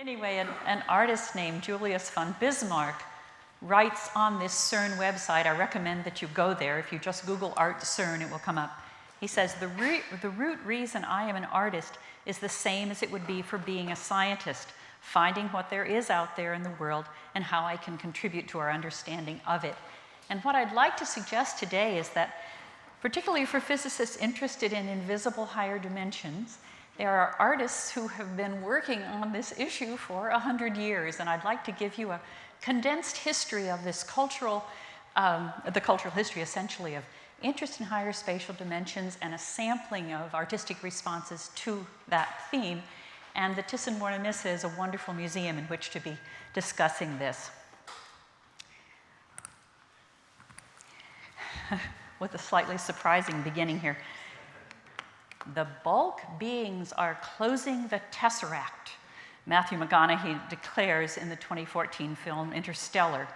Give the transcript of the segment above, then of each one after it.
Anyway, an artist named Julius von Bismarck writes on this CERN website. I recommend that you go there. If you just Google Art CERN, it will come up. He says, the root reason I am an artist is the same as it would be for being a scientist, finding what there is out there in the world and how I can contribute to our understanding of it. And what I'd like to suggest today is that, particularly for physicists interested in invisible higher dimensions, there are artists who have been working on this issue for 100 years, and I'd like to give you a condensed history of this cultural history, essentially, of interest in higher spatial dimensions and a sampling of artistic responses to that theme. And the Thyssen-Bornemisza is a wonderful museum in which to be discussing this. With a slightly surprising beginning here. The bulk beings are closing the tesseract, Matthew McConaughey declares in the 2014 film Interstellar.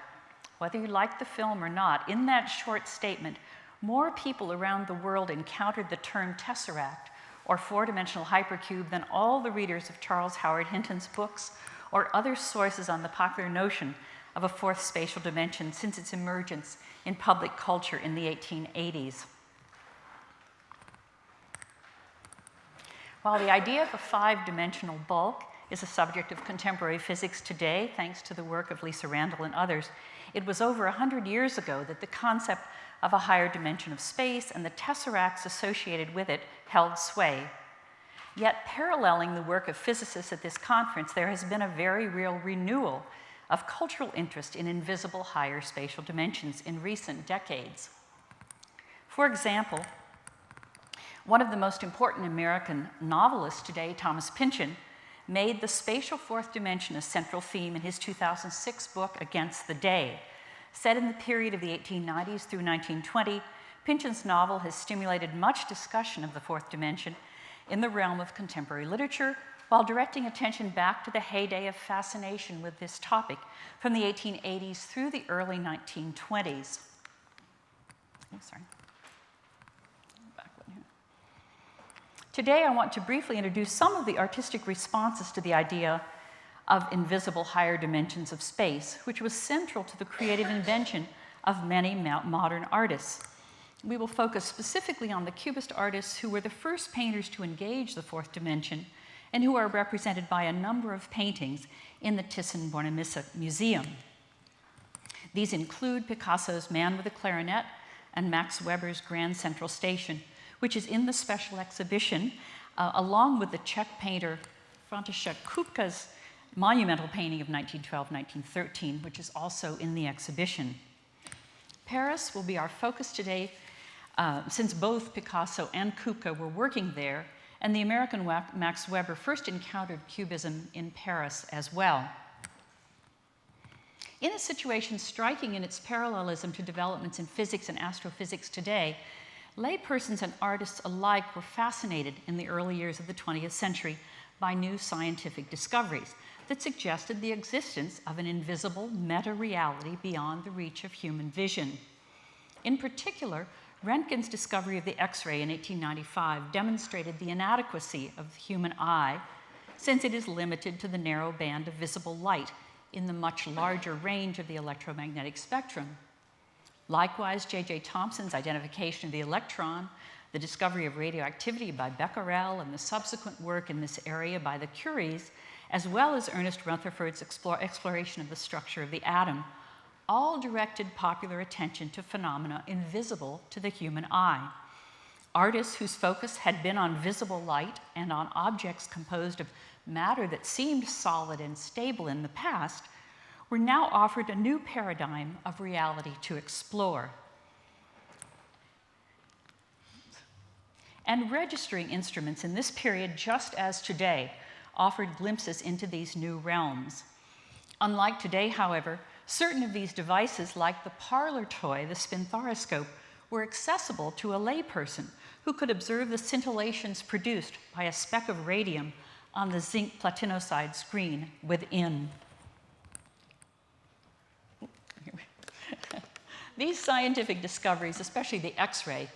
Whether you like the film or not, in that short statement, more people around the world encountered the term tesseract or four-dimensional hypercube than all the readers of Charles Howard Hinton's books or other sources on the popular notion of a fourth spatial dimension since its emergence in public culture in the 1880s. While the idea of a five-dimensional bulk is a subject of contemporary physics today, thanks to the work of Lisa Randall and others, it was over 100 years ago that the concept of a higher dimension of space and the tesseracts associated with it held sway. Yet, paralleling the work of physicists at this conference, there has been a very real renewal of cultural interest in invisible higher spatial dimensions in recent decades. For example, one of the most important American novelists today, Thomas Pynchon, made the spatial fourth dimension a central theme in his 2006 book, Against the Day. Set in the period of the 1890s through 1920, Pynchon's novel has stimulated much discussion of the fourth dimension in the realm of contemporary literature, while directing attention back to the heyday of fascination with this topic from the 1880s through the early 1920s. Oh, sorry. Today, I want to briefly introduce some of the artistic responses to the idea of invisible higher dimensions of space, which was central to the creative invention of many modern artists. We will focus specifically on the Cubist artists who were the first painters to engage the fourth dimension and who are represented by a number of paintings in the Thyssen-Bornemisza Museum. These include Picasso's Man with a Clarinet and Max Weber's Grand Central Station, which is in the special exhibition, along with the Czech painter František Kupka's monumental painting of 1912-1913, which is also in the exhibition. Paris will be our focus today, since both Picasso and Kupka were working there, and the American Max Weber first encountered Cubism in Paris as well. In a situation striking in its parallelism to developments in physics and astrophysics today, laypersons and artists alike were fascinated in the early years of the 20th century by new scientific discoveries that suggested the existence of an invisible meta-reality beyond the reach of human vision. In particular, Röntgen's discovery of the X-ray in 1895 demonstrated the inadequacy of the human eye, since it is limited to the narrow band of visible light in the much larger range of the electromagnetic spectrum. Likewise, J.J. Thomson's identification of the electron, the discovery of radioactivity by Becquerel, and the subsequent work in this area by the Curies, as well as Ernest Rutherford's exploration of the structure of the atom, all directed popular attention to phenomena invisible to the human eye. Artists whose focus had been on visible light and on objects composed of matter that seemed solid and stable in the past were now offered a new paradigm of reality to explore. And registering instruments in this period, just as today, offered glimpses into these new realms. Unlike today, however, certain of these devices, like the parlor toy, the spinthariscope, were accessible to a layperson who could observe the scintillations produced by a speck of radium on the zinc platinoside screen within. These scientific discoveries, especially the X-ray,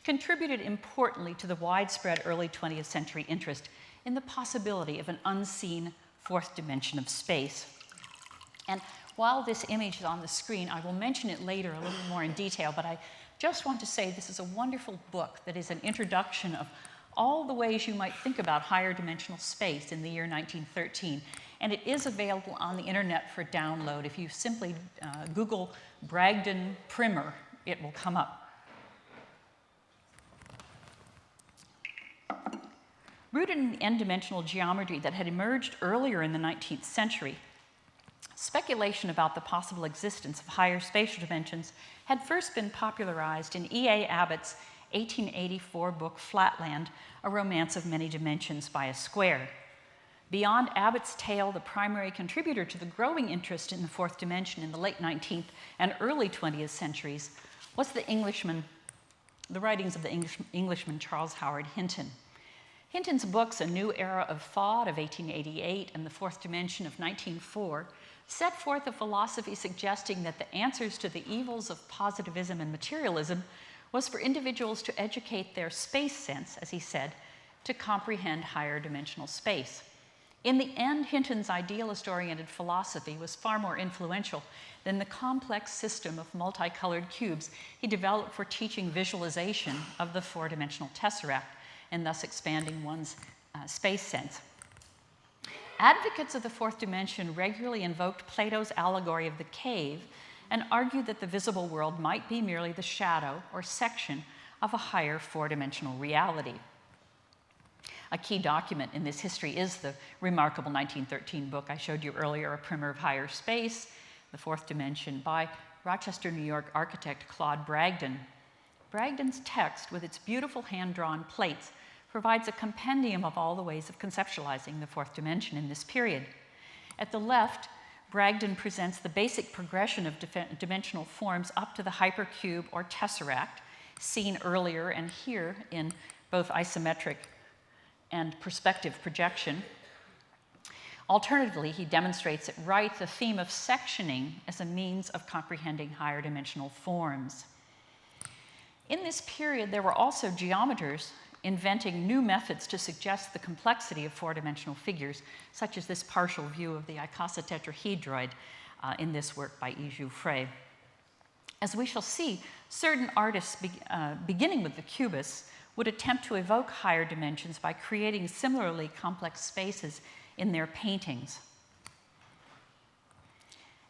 contributed importantly to the widespread early 20th century interest in the possibility of an unseen fourth dimension of space. And while this image is on the screen, I will mention it later a little more in detail, but I just want to say this is a wonderful book that is an introduction of all the ways you might think about higher dimensional space in the year 1913. And it is available on the internet for download. If you simply Google Bragdon primer, it will come up. Rooted in the n-dimensional geometry that had emerged earlier in the 19th century, speculation about the possible existence of higher spatial dimensions had first been popularized in E.A. Abbott's 1884 book Flatland, A Romance of Many Dimensions by a Square. Beyond Abbott's tale, the primary contributor to the growing interest in the fourth dimension in the late 19th and early 20th centuries was the writings of the Englishman Charles Howard Hinton. Hinton's books, A New Era of Thought of 1888 and The Fourth Dimension of 1904, set forth a philosophy suggesting that the answers to the evils of positivism and materialism was for individuals to educate their space sense, as he said, to comprehend higher dimensional space. In the end, Hinton's idealist-oriented philosophy was far more influential than the complex system of multicolored cubes he developed for teaching visualization of the four-dimensional tesseract, and thus expanding one's space sense. Advocates of the fourth dimension regularly invoked Plato's allegory of the cave and argued that the visible world might be merely the shadow or section of a higher four-dimensional reality. A key document in this history is the remarkable 1913 book I showed you earlier, A Primer of Higher Space, The Fourth Dimension, by Rochester, New York architect Claude Bragdon. Bragdon's text, with its beautiful hand-drawn plates, provides a compendium of all the ways of conceptualizing the fourth dimension in this period. At the left, Bragdon presents the basic progression of dimensional forms up to the hypercube or tesseract, seen earlier and here in both isometric and perspective projection. Alternatively, he demonstrates at right the theme of sectioning as a means of comprehending higher dimensional forms. In this period, there were also geometers inventing new methods to suggest the complexity of four-dimensional figures, such as this partial view of the icosatetrahedroid in this work by E. Jouffret. As we shall see, certain artists, beginning with the cubists, would attempt to evoke higher dimensions by creating similarly complex spaces in their paintings.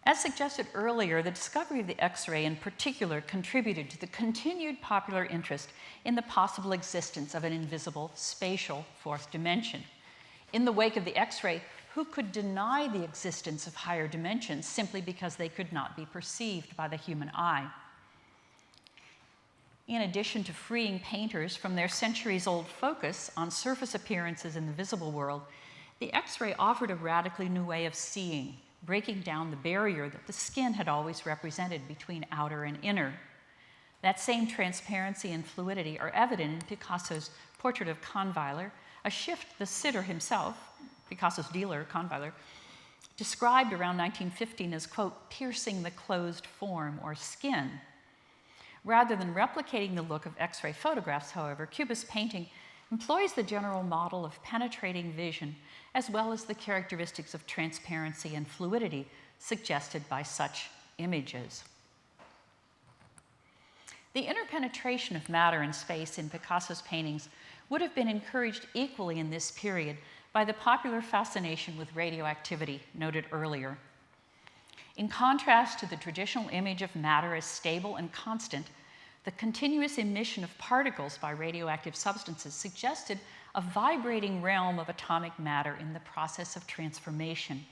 As suggested earlier, the discovery of the X-ray in particular contributed to the continued popular interest in the possible existence of an invisible spatial fourth dimension. In the wake of the X-ray, who could deny the existence of higher dimensions simply because they could not be perceived by the human eye? In addition to freeing painters from their centuries-old focus on surface appearances in the visible world, the X-ray offered a radically new way of seeing, breaking down the barrier that the skin had always represented between outer and inner. That same transparency and fluidity are evident in Picasso's portrait of Kahnweiler, a shift the sitter himself, Picasso's dealer, Kahnweiler, described around 1915 as, quote, piercing the closed form or skin. Rather than replicating the look of X-ray photographs, however, Cubist painting employs the general model of penetrating vision as well as the characteristics of transparency and fluidity suggested by such images. The interpenetration of matter and space in Picasso's paintings would have been encouraged equally in this period by the popular fascination with radioactivity noted earlier. In contrast to the traditional image of matter as stable and constant, the continuous emission of particles by radioactive substances suggested a vibrating realm of atomic matter in the process of transformation.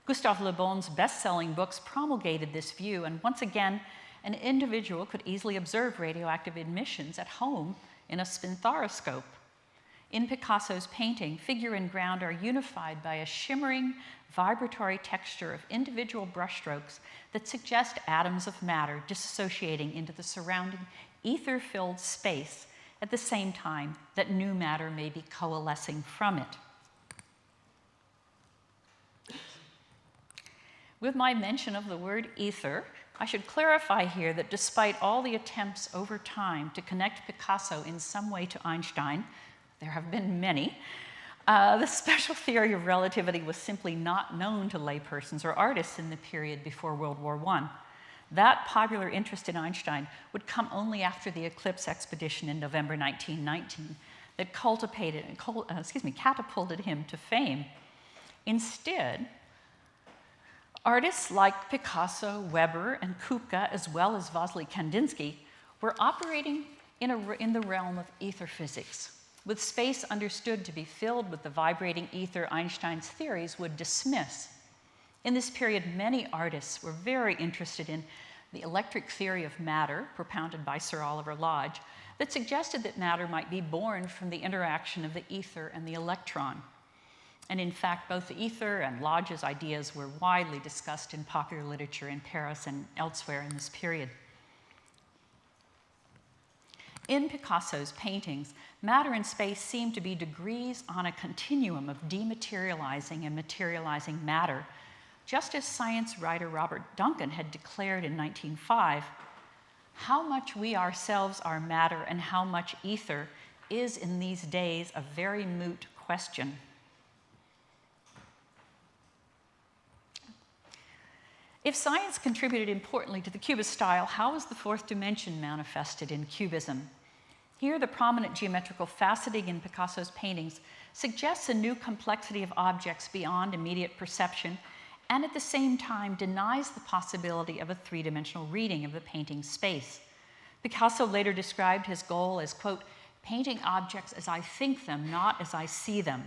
Gustave Le Bon's best-selling books promulgated this view, and once again, an individual could easily observe radioactive emissions at home in a spinthariscope. In Picasso's painting, figure and ground are unified by a shimmering, vibratory texture of individual brushstrokes that suggest atoms of matter dissociating into the surrounding ether-filled space at the same time that new matter may be coalescing from it. With my mention of the word ether, I should clarify here that despite all the attempts over time to connect Picasso in some way to Einstein, there have been many, the special theory of relativity was simply not known to laypersons or artists in the period before World War I. That popular interest in Einstein would come only after the eclipse expedition in November 1919 that catapulted him to fame. Instead, artists like Picasso, Weber, and Kupka, as well as Vasily Kandinsky, were operating in the realm of ether physics, with space understood to be filled with the vibrating ether Einstein's theories would dismiss. In this period, many artists were very interested in the electric theory of matter, propounded by Sir Oliver Lodge, that suggested that matter might be born from the interaction of the ether and the electron. And in fact, both the ether and Lodge's ideas were widely discussed in popular literature in Paris and elsewhere in this period. In Picasso's paintings, matter and space seem to be degrees on a continuum of dematerializing and materializing matter, just as science writer Robert Duncan had declared in 1905, how much we ourselves are matter and how much ether is in these days a very moot question. If science contributed importantly to the Cubist style, how is the fourth dimension manifested in Cubism? Here, the prominent geometrical faceting in Picasso's paintings suggests a new complexity of objects beyond immediate perception, and at the same time denies the possibility of a three-dimensional reading of the painting's space. Picasso later described his goal as, quote, painting objects as I think them, not as I see them.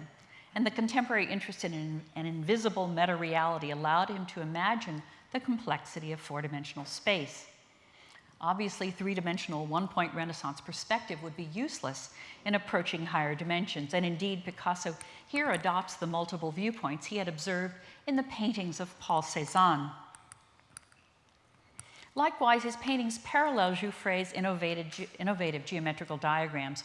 And the contemporary interest in an invisible meta-reality allowed him to imagine the complexity of four-dimensional space. Obviously, three-dimensional one-point Renaissance perspective would be useless in approaching higher dimensions, and indeed Picasso here adopts the multiple viewpoints he had observed in the paintings of Paul Cézanne. Likewise, his paintings parallel Jouffre's innovative geometrical diagrams,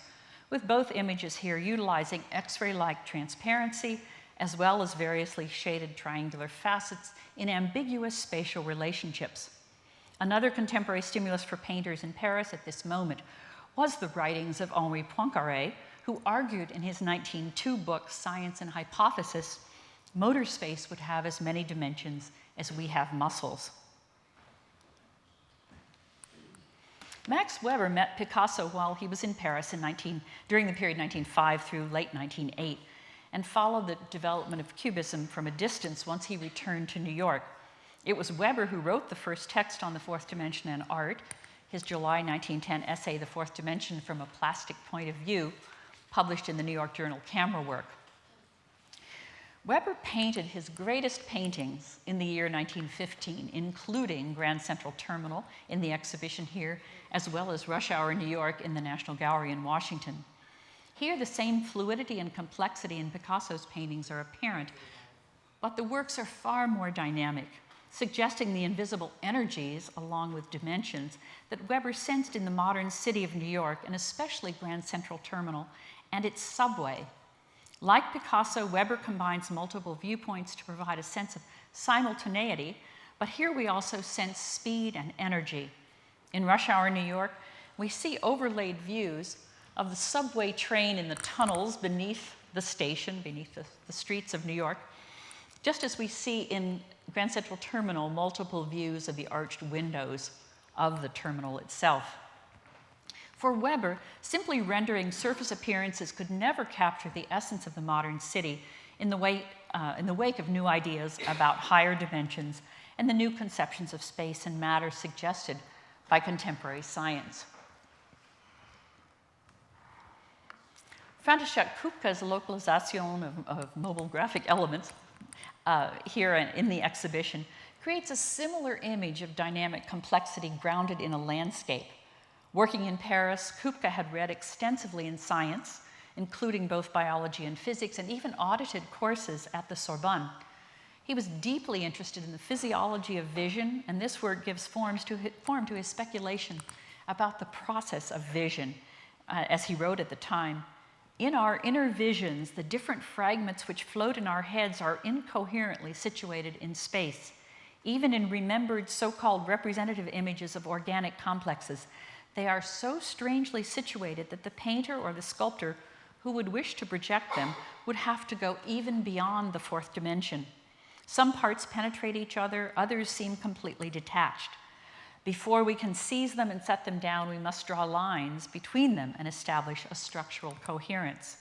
with both images here utilizing X-ray-like transparency as well as variously shaded triangular facets in ambiguous spatial relationships. Another contemporary stimulus for painters in Paris at this moment was the writings of Henri Poincaré, who argued in his 1902 book, Science and Hypothesis, motor space would have as many dimensions as we have muscles. Max Weber met Picasso while he was in Paris during the period 1905 through late 1908, and followed the development of Cubism from a distance once he returned to New York. It was Weber who wrote the first text on the fourth dimension and art, his July 1910 essay, The Fourth Dimension from a Plastic Point of View, published in the New York journal Camera Work. Weber painted his greatest paintings in the year 1915, including Grand Central Terminal in the exhibition here, as well as Rush Hour New York in the National Gallery in Washington. Here, the same fluidity and complexity in Picasso's paintings are apparent, but the works are far more dynamic, suggesting the invisible energies, along with dimensions, that Weber sensed in the modern city of New York, and especially Grand Central Terminal and its subway. Like Picasso, Weber combines multiple viewpoints to provide a sense of simultaneity, but here we also sense speed and energy. In Rush Hour New York, we see overlaid views of the subway train in the tunnels beneath the station, beneath the streets of New York, just as we see in Grand Central Terminal multiple views of the arched windows of the terminal itself. For Weber, simply rendering surface appearances could never capture the essence of the modern city in the wake of new ideas about higher dimensions and the new conceptions of space and matter suggested by contemporary science. František Kupka's localization of mobile graphic elements here in the exhibition creates a similar image of dynamic complexity grounded in a landscape. Working in Paris, Kupka had read extensively in science, including both biology and physics, and even audited courses at the Sorbonne. He was deeply interested in the physiology of vision, and this work gives form to his speculation about the process of vision, as he wrote at the time. In our inner visions, the different fragments which float in our heads are incoherently situated in space. Even in remembered so-called representative images of organic complexes, they are so strangely situated that the painter or the sculptor who would wish to project them would have to go even beyond the fourth dimension. Some parts penetrate each other, others seem completely detached. Before we can seize them and set them down, we must draw lines between them and establish a structural coherence.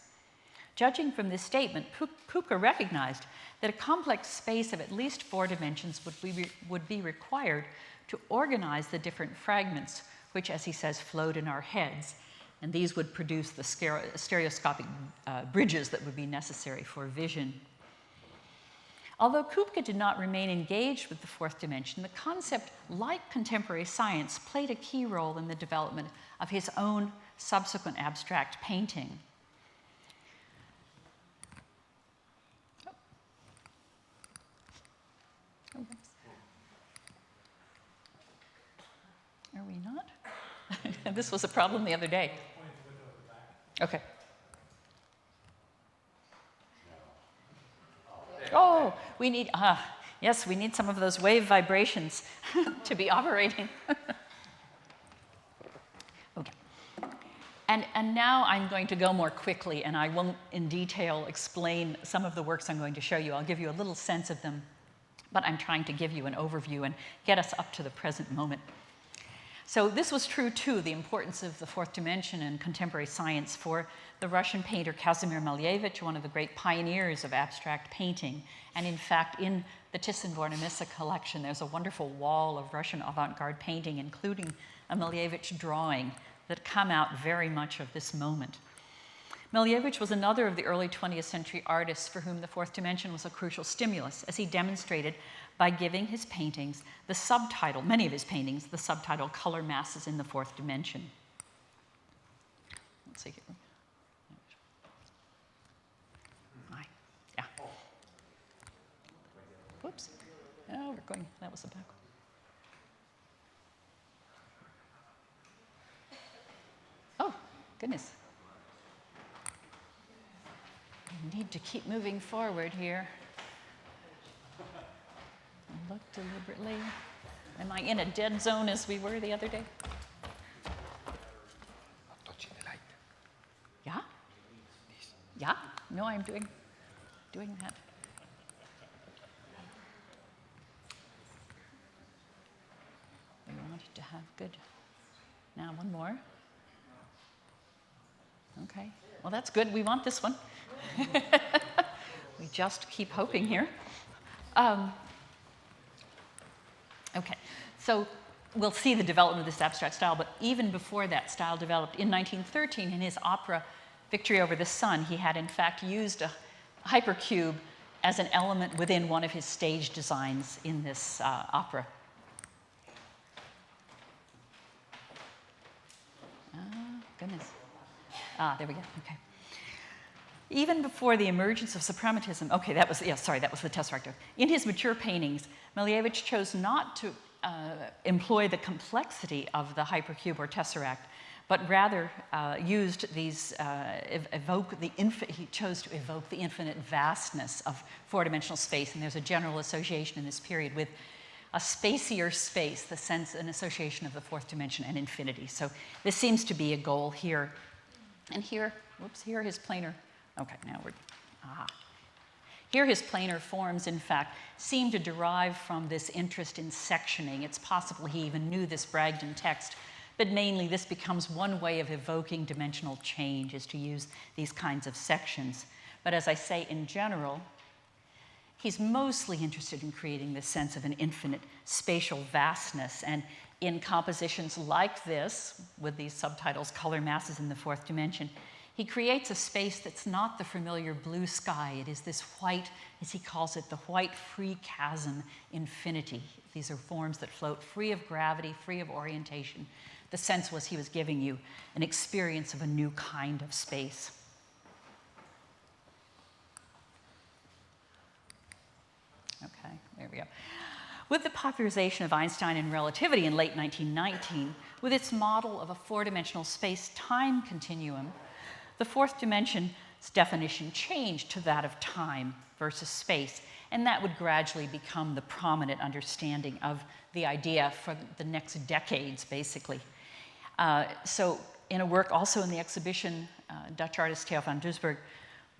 Judging from this statement, Puka recognized that a complex space of at least 4 dimensions would be required to organize the different fragments, which, as he says, float in our heads. And these would produce the stereoscopic bridges that would be necessary for vision. Although Kupka did not remain engaged with the fourth dimension, the concept, like contemporary science, played a key role in the development of his own subsequent abstract painting. Are we not? This was a problem the other day. Okay. Oh, we need, yes, we need some of those wave vibrations to be operating. Okay. And now I'm going to go more quickly, and I won't in detail explain some of the works I'm going to show you. I'll give you a little sense of them, but I'm trying to give you an overview and get us up to the present moment. So this was true, too, the importance of the fourth dimension in contemporary science for the Russian painter Kazimir Malevich, one of the great pioneers of abstract painting. And in fact, in the Thyssen-Bornemisza collection, there's a wonderful wall of Russian avant-garde painting, including a Malevich drawing, that come out very much of this moment. Malevich was another of the early 20th century artists for whom the fourth dimension was a crucial stimulus, as he demonstrated by giving his paintings the subtitle, many of his paintings, the subtitle Color Masses in the Fourth Dimension. Let's see here. Yeah. Whoops. Oh, we're going, that was the back one. Oh, goodness. I need to keep moving forward here. Look deliberately. Am I in a dead zone as we were the other day? Not touching the light. Yeah? Yeah? No, I'm doing that. We wanted to have good. Now, one more. Okay. Well, that's good. We want this one. We just keep hoping here. Okay, so we'll see the development of this abstract style, but even before that style developed, in 1913, in his opera Victory Over the Sun, he had in fact used a hypercube as an element within one of his stage designs in this opera. Goodness. There we go, okay. Even before the emergence of suprematism, okay, that was the Tesseract. In his mature paintings, Malevich chose not to employ the complexity of the hypercube or tesseract, but rather used these, he chose to evoke the infinite vastness of four-dimensional space, and there's a general association in this period with a spacier space, the sense and association of the fourth dimension and infinity. So this seems to be a goal here. And here, whoops, here his planar. Okay, now we're, Here his planar forms, in fact, seem to derive from this interest in sectioning. It's possible he even knew this Bragdon text, but mainly this becomes one way of evoking dimensional change, is to use these kinds of sections. But as I say, in general, he's mostly interested in creating this sense of an infinite spatial vastness. And in compositions like this, with these subtitles, Color Masses in the Fourth Dimension, he creates a space that's not the familiar blue sky. It is this white, as he calls it, the white free chasm infinity. These are forms that float free of gravity, free of orientation. The sense was he was giving you an experience of a new kind of space. Okay, there we go. With the popularization of Einstein and relativity in late 1919, with its model of a four-dimensional space-time continuum, the fourth dimension's definition changed to that of time versus space, And that would gradually become the prominent understanding of the idea for the next decades, basically. So in a work also in the exhibition, Dutch artist Theo van Doesburg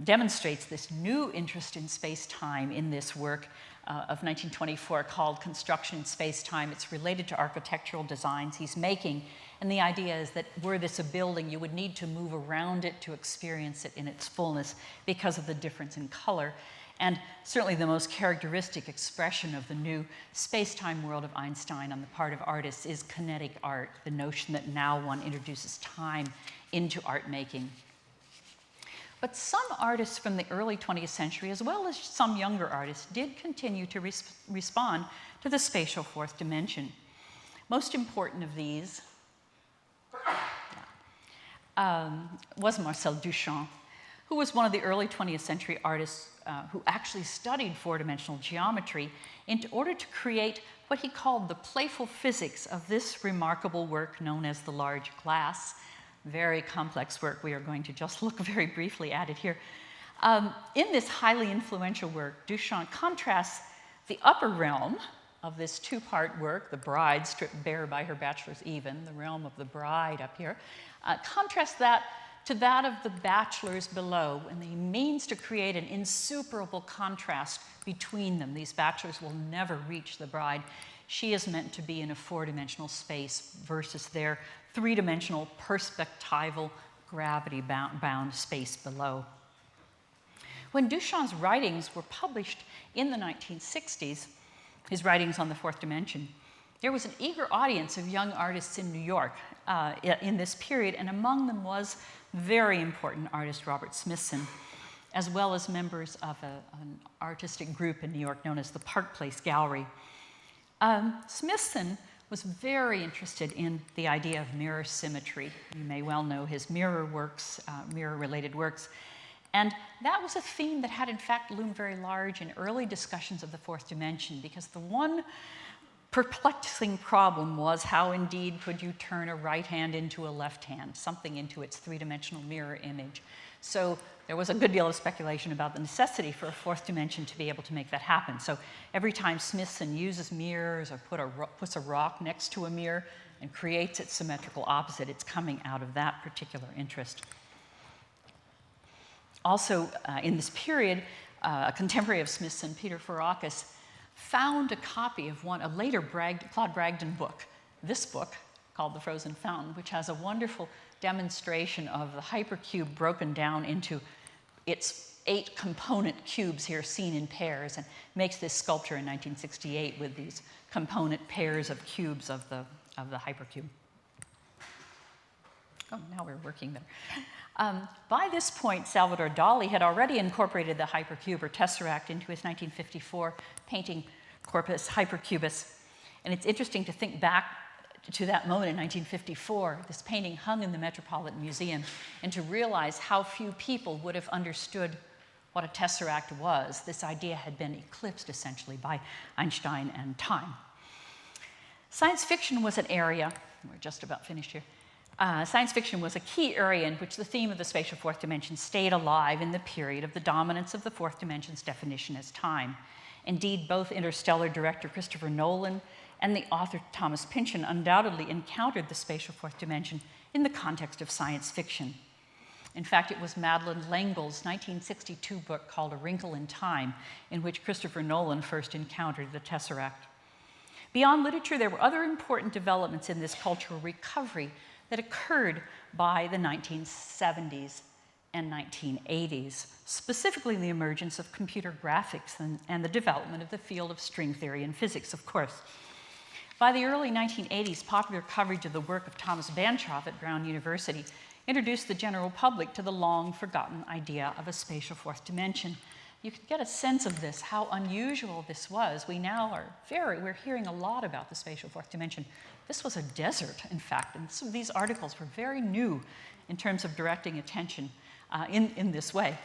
demonstrates this new interest in space-time in this work of 1924 called Construction in Space-Time. It's related to architectural designs he's making. And the idea is that were this a building, you would need to move around it to experience it in its fullness because of the difference in color. And certainly the most characteristic expression of the new space-time world of Einstein on the part of artists is kinetic art, the notion that now one introduces time into art making. But some artists from the early 20th century, as well as some younger artists, did continue to respond to the spatial fourth dimension. Most important of these was Marcel Duchamp, who was one of the early 20th century artists who actually studied four-dimensional geometry in order to create what he called the playful physics of this remarkable work known as the large glass. Very complex work. We are going to just look very briefly at it here. In this highly influential work, Duchamp contrasts the upper realm of this two-part work, the bride stripped bare by her bachelor's even, the realm of the bride up here, contrast that to that of the bachelors below, and he means to create an insuperable contrast between them. These bachelors will never reach the bride. She is meant to be in a four-dimensional space versus their three-dimensional, perspectival, gravity-bound space below. When Duchamp's writings were published in the 1960s, his writings on the fourth dimension, there was an eager audience of young artists in New York in this period, and among them was very important artist Robert Smithson, as well as members of an artistic group in New York known as the Park Place Gallery. Smithson was very interested in the idea of mirror symmetry. You may well know his mirror works, mirror-related works. And that was a theme that had, in fact, loomed very large in early discussions of the fourth dimension, because the one perplexing problem was how, indeed, could you turn a right hand into a left hand, something into its three-dimensional mirror image. So there was a good deal of speculation about the necessity for a fourth dimension to be able to make that happen. So every time Smithson uses mirrors or puts a rock next to a mirror and creates its symmetrical opposite, it's coming out of that particular interest. Also, in this period, a contemporary of Smithson, Peter Forakis, found a copy of a later Claude Bragdon book, this book called The Frozen Fountain, which has a wonderful demonstration of the hypercube broken down into its 8 component cubes here seen in pairs, and makes this sculpture in 1968 with these component pairs of cubes of the hypercube. Oh, now we're working there. By this point, Salvador Dali had already incorporated the hypercube or tesseract into his 1954 painting Corpus Hypercubus. And it's interesting to think back to that moment in 1954. This painting hung in the Metropolitan Museum, and to realize how few people would have understood what a tesseract was. This idea had been eclipsed essentially by Einstein and time. Science fiction was an area, we're just about finished here. Science fiction was a key area in which the theme of the spatial fourth dimension stayed alive in the period of the dominance of the fourth dimension's definition as time. Indeed, both interstellar director Christopher Nolan and the author Thomas Pynchon undoubtedly encountered the spatial fourth dimension in the context of science fiction. In fact, it was Madeleine L'Engle's 1962 book called A Wrinkle in Time, in which Christopher Nolan first encountered the tesseract. Beyond literature, there were other important developments in this cultural recovery that occurred by the 1970s and 1980s, specifically the emergence of computer graphics and the development of the field of string theory and physics, of course. By the early 1980s, popular coverage of the work of Thomas Banchoff at Brown University introduced the general public to the long-forgotten idea of a spatial fourth dimension. You could get a sense of this, how unusual this was. We're hearing a lot about the spatial fourth dimension. This was a desert, in fact, and some of these articles were very new in terms of directing attention in this way.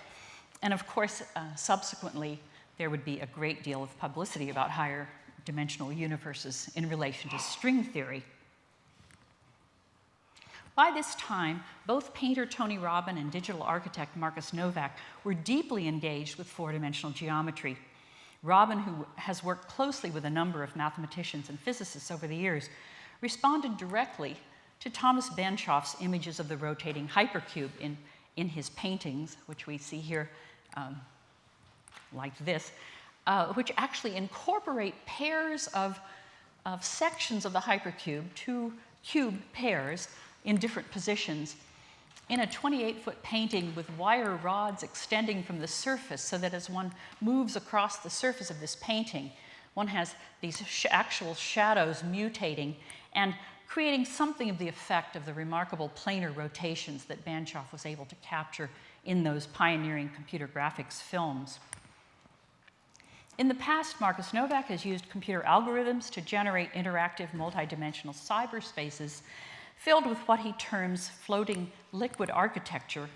And of course, subsequently, there would be a great deal of publicity about higher dimensional universes in relation to string theory. By this time, both painter Tony Robin and digital architect Marcus Novak were deeply engaged with four-dimensional geometry. Robin, who has worked closely with a number of mathematicians and physicists over the years, responded directly to Thomas Banchoff's images of the rotating hypercube in his paintings, which we see here like this, which actually incorporate pairs of sections of the hypercube, two cube pairs in different positions, in a 28-foot painting with wire rods extending from the surface, so that as one moves across the surface of this painting, one has these actual shadows mutating and creating something of the effect of the remarkable planar rotations that Banchoff was able to capture in those pioneering computer graphics films. In the past, Markus Novak has used computer algorithms to generate interactive multidimensional cyberspaces filled with what he terms floating liquid architecture,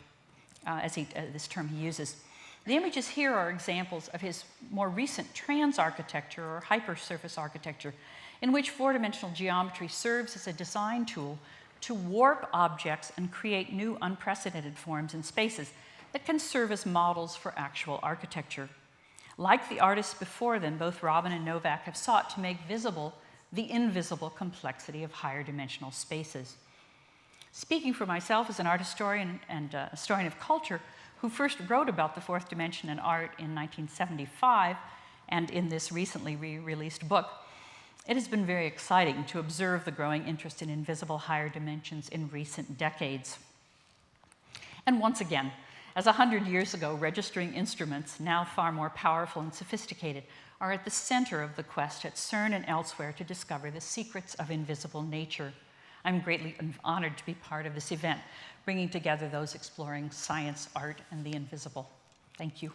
this term he uses. The images here are examples of his more recent trans architecture or hypersurface architecture, in which four-dimensional geometry serves as a design tool to warp objects and create new unprecedented forms and spaces that can serve as models for actual architecture. Like the artists before them, both Robin and Novak have sought to make visible the invisible complexity of higher dimensional spaces. Speaking for myself as an art historian and historian of culture, who first wrote about the fourth dimension in art in 1975 and in this recently re-released book, it has been very exciting to observe the growing interest in invisible higher dimensions in recent decades. And once again, as 100 years ago, registering instruments, now far more powerful and sophisticated, are at the center of the quest at CERN and elsewhere to discover the secrets of invisible nature. I'm greatly honored to be part of this event, bringing together those exploring science, art, and the invisible. Thank you.